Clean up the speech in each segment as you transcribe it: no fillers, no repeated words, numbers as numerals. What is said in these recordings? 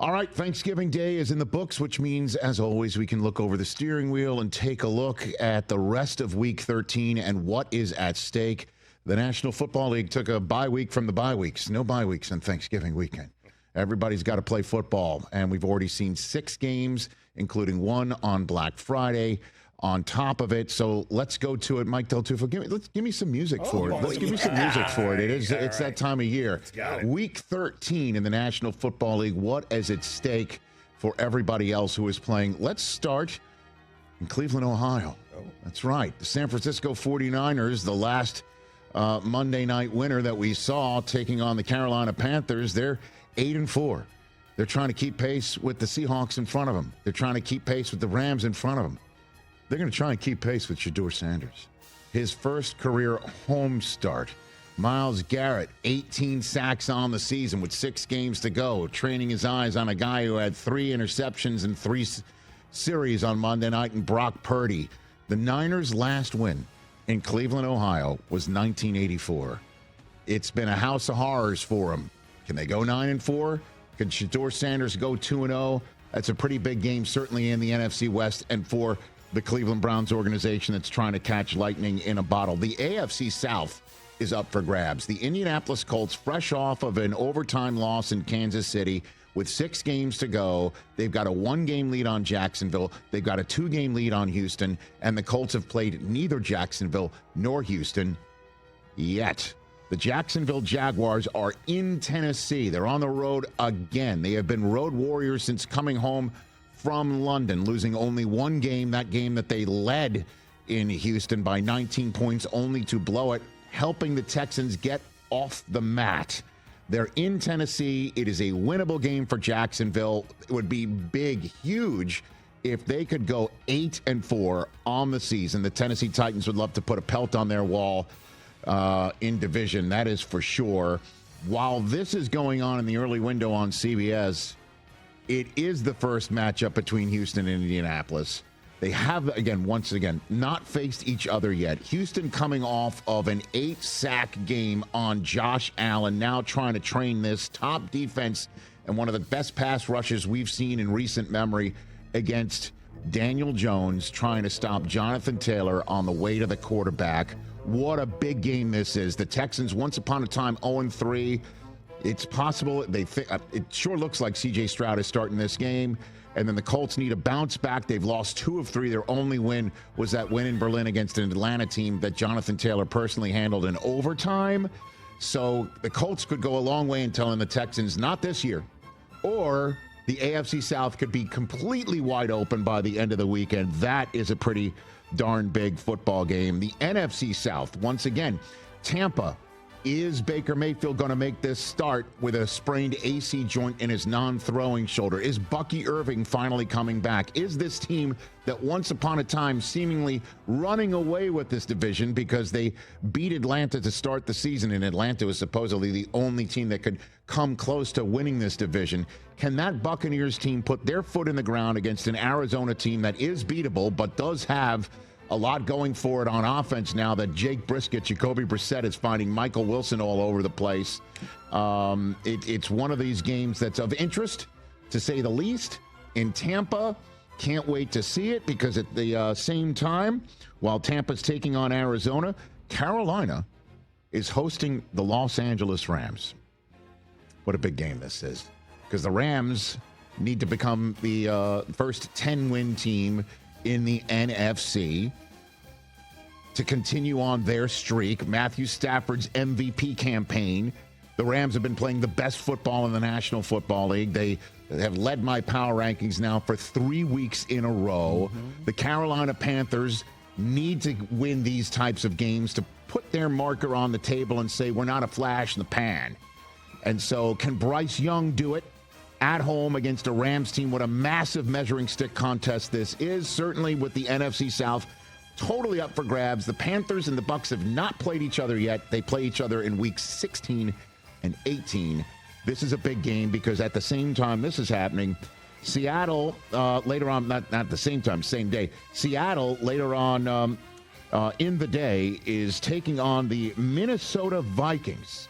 All right, Thanksgiving Day is in the books, which means, as always, we can look over the steering wheel and take a look at the rest of Week 13 and what is at stake. The National Football League took a bye week from the bye weeks. No bye weeks on Thanksgiving weekend. Everybody's got to play football, and we've already seen 6 games, including one on Black Friday. On top of it, so let's go to it. Mike Del Tufo, give me some music for it. Let's give me some music for it. It's that time of year. Week 13 in the National Football League. What is at stake for everybody else who is playing? Let's start in Cleveland, Ohio. That's right. The San Francisco 49ers, the last Monday night winner that we saw, taking on the Carolina Panthers. They're 8-4. They're trying to keep pace with the Seahawks in front of them. They're trying to keep pace with the Rams in front of them. They're going to try and keep pace with Shedeur Sanders. His first career home start. Myles Garrett, 18 sacks on the season with 6 games to go, training his eyes on a guy who had 3 interceptions in 3 series on Monday night, and Brock Purdy. The Niners' last win in Cleveland, Ohio, was 1984. It's been a house of horrors for them. Can they go 9-4? Can Shedeur Sanders go 2-0? That's a pretty big game, certainly in the NFC West, and for the Cleveland Browns organization that's trying to catch lightning in a bottle. The AFC South is up for grabs. The Indianapolis Colts, fresh off of an overtime loss in Kansas City with 6 games to go. They've got a 1-game lead on Jacksonville. They've got a 2-game lead on Houston, and the Colts have played neither Jacksonville nor Houston yet. The Jacksonville Jaguars are in Tennessee. They're on the road again. They have been road warriors since coming home from London, losing only 1 game, that game that they led in Houston by 19 points, only to blow it, helping the Texans get off the mat. They're in Tennessee. It is a winnable game for Jacksonville. It would be big, huge, if they could go 8-4 on the season. The Tennessee Titans would love to put a pelt on their wall in division, that is for sure. While this is going on in the early window on CBS, it is the first matchup between Houston and Indianapolis. They have, once again, not faced each other yet. Houston coming off of an 8-sack game on Josh Allen, now trying to train this top defense and one of the best pass rushes we've seen in recent memory against Daniel Jones, trying to stop Jonathan Taylor on the way to the quarterback. What a big game this is. The Texans, once upon a time, 0-3. It's possible. It sure looks like C.J. Stroud is starting this game. And then the Colts need a bounce back. They've lost 2 of 3. Their only win was that win in Berlin against an Atlanta team that Jonathan Taylor personally handled in overtime. So the Colts could go a long way in telling the Texans, not this year. Or the AFC South could be completely wide open by the end of the weekend. That is a pretty darn big football game. The NFC South, once again, Tampa. Is Baker Mayfield going to make this start with a sprained AC joint in his non-throwing shoulder? Is Bucky Irving finally coming back? Is this team that once upon a time seemingly running away with this division because they beat Atlanta to start the season, and Atlanta was supposedly the only team that could come close to winning this division? Can that Buccaneers team put their foot in the ground against an Arizona team that is beatable but does have a lot going for it on offense now that Jake Brisket, Jacoby Brissett is finding Michael Wilson all over the place? It's one of these games that's of interest, to say the least, in Tampa. Can't wait to see it, because at the same time, while Tampa's taking on Arizona, Carolina is hosting the Los Angeles Rams. What a big game this is, because the Rams need to become the first 10-win team in the NFC to continue on their streak. Matthew Stafford's MVP campaign. The Rams have been playing the best football in the National Football League. They have led my power rankings now for 3 weeks in a row. The Carolina Panthers need to win these types of games to put their marker on the table and say, we're not a flash in the pan. And so can Bryce Young do it at home against a Rams team? What a massive measuring stick contest this is, certainly with the NFC South totally up for grabs. The Panthers and the Bucs have not played each other yet. They play each other in weeks 16 and 18. This is a big game because at the same time this is happening, Seattle later on, not the same time, same day, Seattle later on in the day is taking on the Minnesota Vikings.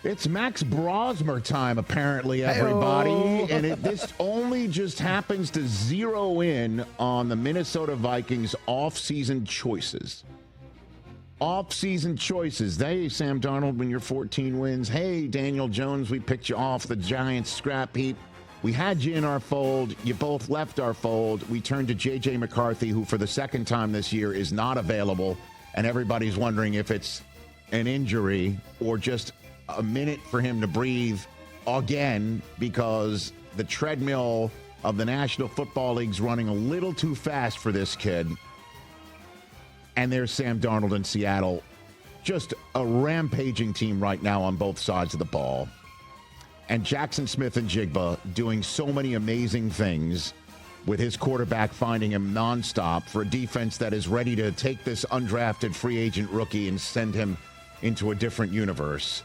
It's Max Brosmer time, apparently, everybody. Hey-oh. And this only just happens to zero in on the Minnesota Vikings off-season choices. Off-season choices. Hey, Sam Darnold, when you're 14 wins. Hey, Daniel Jones, we picked you off the Giants scrap heap. We had you in our fold. You both left our fold. We turned to J.J. McCarthy, who for the second time this year is not available. And everybody's wondering if it's an injury or just a minute for him to breathe again, because the treadmill of the National Football League's running a little too fast for this kid. And there's Sam Darnold in Seattle. Just a rampaging team right now on both sides of the ball. And Jackson Smith-Njigba doing so many amazing things with his quarterback finding him nonstop for a defense that is ready to take this undrafted free agent rookie and send him into a different universe.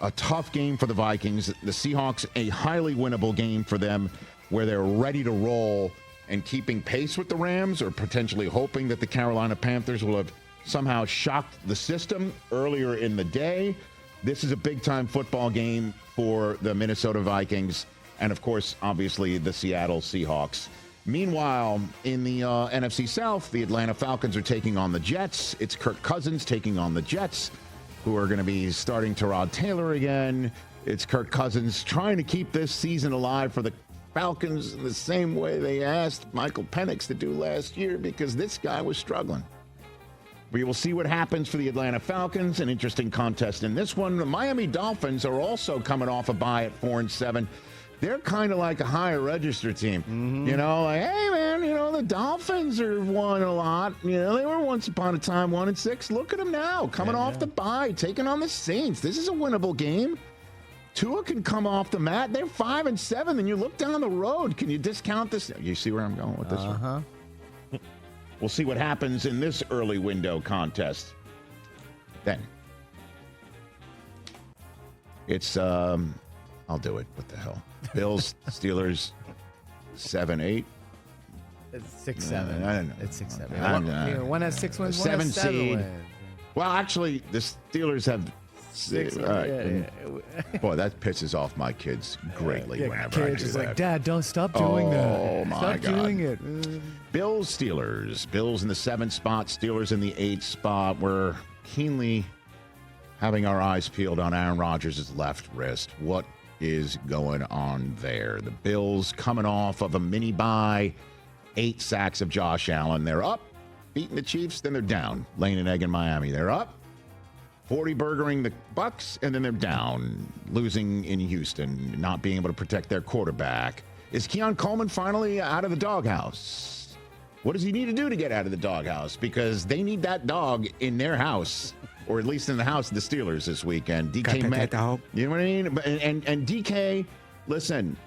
A tough game for the Vikings. The Seahawks, a highly winnable game for them, where they're ready to roll and keeping pace with the Rams, or potentially hoping that the Carolina Panthers will have somehow shocked the system earlier in the day. This is a big-time football game for the Minnesota Vikings and, of course, obviously, the Seattle Seahawks. Meanwhile, in the NFC South, the Atlanta Falcons are taking on the Jets. It's Kirk Cousins taking on the Jets, who are going to be starting Tyrod Taylor again. It's Kirk Cousins trying to keep this season alive for the Falcons in the same way they asked Michael Penix to do last year, because this guy was struggling. We will see what happens for the Atlanta Falcons. An interesting contest in this one. The Miami Dolphins are also coming off a bye at 4-7. They're kind of like a higher register team. Mm-hmm. You know, like, hey, man, you know, the Dolphins are won a lot. You know, they were once upon a time 1-6. Look at them now, coming off the bye, taking on the Saints. This is a winnable game. Tua can come off the mat. They're 5-7. Then you look down the road. Can you discount this? You see where I'm going with this one? We'll see what happens in this early window contest. Then it's I'll do it. What the hell? Bills, Steelers, 7-8. It's 6-7. I don't know. It's 6-7. One has 6 wins. One has 7 seed. wins. Well, actually, the Steelers have 6. Boy, that pisses off my kids greatly whenever I do kids that. like, Dad, don't stop doing that. Oh, my Stop God. doing it. Bills, Steelers. Bills in the 7th spot, Steelers in the 8th spot. We're keenly having our eyes peeled on Aaron Rodgers' left wrist. What is going on there? The Bills coming off of a mini bye, 8 sacks of Josh Allen. They're up, beating the Chiefs, then they're down, laying an egg in Miami. They're up, 40 burgering the Bucks, and then they're down, losing in Houston, not being able to protect their quarterback. Is Keon Coleman finally out of the doghouse? What does he need to do to get out of the doghouse? Because they need that dog in their house, or at least in the house of the Steelers this weekend. DK Metcalf. You know what I mean? And DK, listen,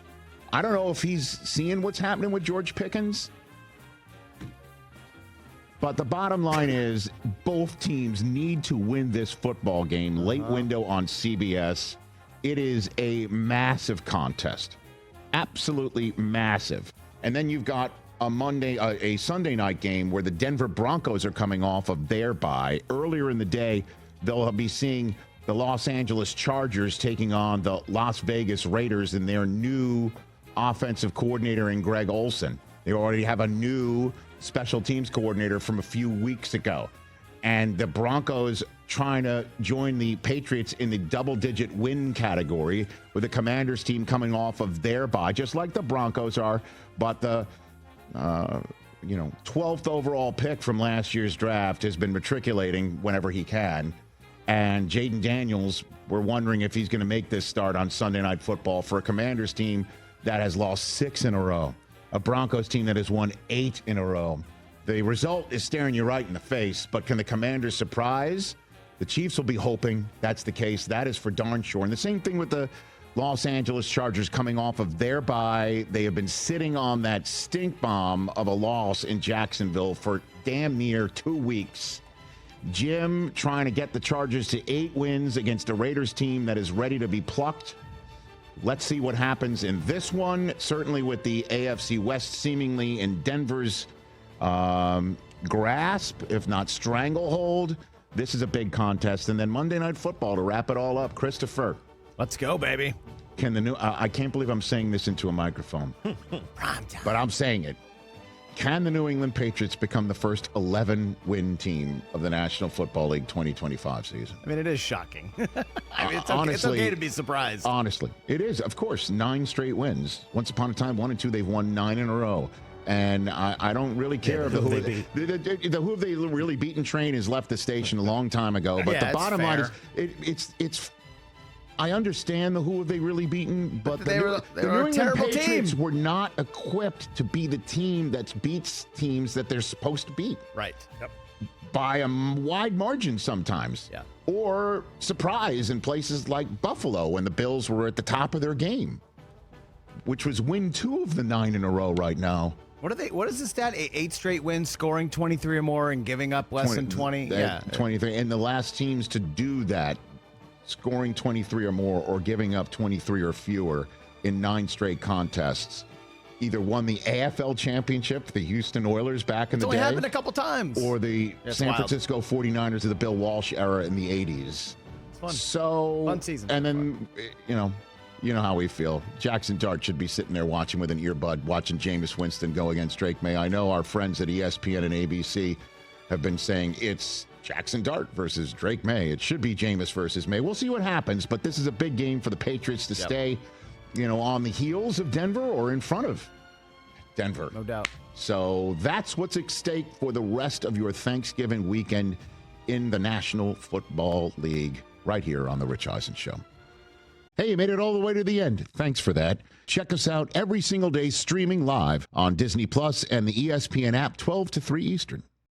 I don't know if he's seeing what's happening with George Pickens, but the bottom line is both teams need to win this football game. Late window on CBS. It is a massive contest. Absolutely massive. And then you've got a Sunday night game where the Denver Broncos are coming off of their bye. Earlier in the day, they'll be seeing the Los Angeles Chargers taking on the Las Vegas Raiders and their new offensive coordinator in Greg Olsen. They already have a new special teams coordinator from a few weeks ago. And the Broncos trying to join the Patriots in the double-digit win category, with the Commanders team coming off of their bye, just like the Broncos are, but the 12th overall pick from last year's draft has been matriculating whenever he can. And Jaden Daniels, we're wondering if he's going to make this start on Sunday Night Football for a Commanders team that has lost 6 in a row, a Broncos team that has won 8 in a row. The result is staring you right in the face, but can the Commanders surprise? The Chiefs will be hoping that's the case. That is for darn sure. And the same thing with the Los Angeles Chargers coming off of their bye. They have been sitting on that stink bomb of a loss in Jacksonville for damn near 2 weeks. Jim trying to get the Chargers to 8 wins against a Raiders team that is ready to be plucked. Let's see what happens in this one. Certainly with the AFC West seemingly in Denver's grasp, if not stranglehold. This is a big contest. And then Monday Night Football to wrap it all up. Christopher. Let's go, baby. Can the new? I can't believe I'm saying this into a microphone, but I'm saying it. Can the New England Patriots become the first 11-win team of the National Football League 2025 season? I mean, it is shocking. I mean, Honestly, it's okay to be surprised. Honestly, it is. Of course, 9 straight wins. Once upon a time, 1 and 2, they've won 9 in a row. And I don't really care if the who have they really beaten train has left the station a long time ago. But the bottom line is, it's. I understand the who have they really beaten, but the New England Patriots were not equipped to be the team that beats teams that they're supposed to beat. Right. Yep. By a wide margin sometimes. Yeah. Or surprise in places like Buffalo when the Bills were at the top of their game, which was win 2 of the 9 in a row right now. What is the stat? 8 straight wins, scoring 23 or more, and giving up less than 20? Yeah. 23. And the last teams to do that, scoring 23 or more or giving up 23 or fewer in 9 straight contests, either won the AFL championship, the Houston Oilers back in the day. It's only happened a couple times. Or the San Francisco 49ers of the Bill Walsh era in the 80s. It's fun. So, fun season. And then, you know how we feel. Jackson Dart should be sitting there watching with an earbud, watching Jameis Winston go against Drake May. I know our friends at ESPN and ABC have been saying it's Jackson Dart versus Drake May. It should be Jameis versus May. We'll see what happens, but this is a big game for the Patriots to stay, on the heels of Denver or in front of Denver. No doubt. So that's what's at stake for the rest of your Thanksgiving weekend in the National Football League right here on The Rich Eisen Show. Hey, you made it all the way to the end. Thanks for that. Check us out every single day streaming live on Disney Plus and the ESPN app 12 to 3 Eastern.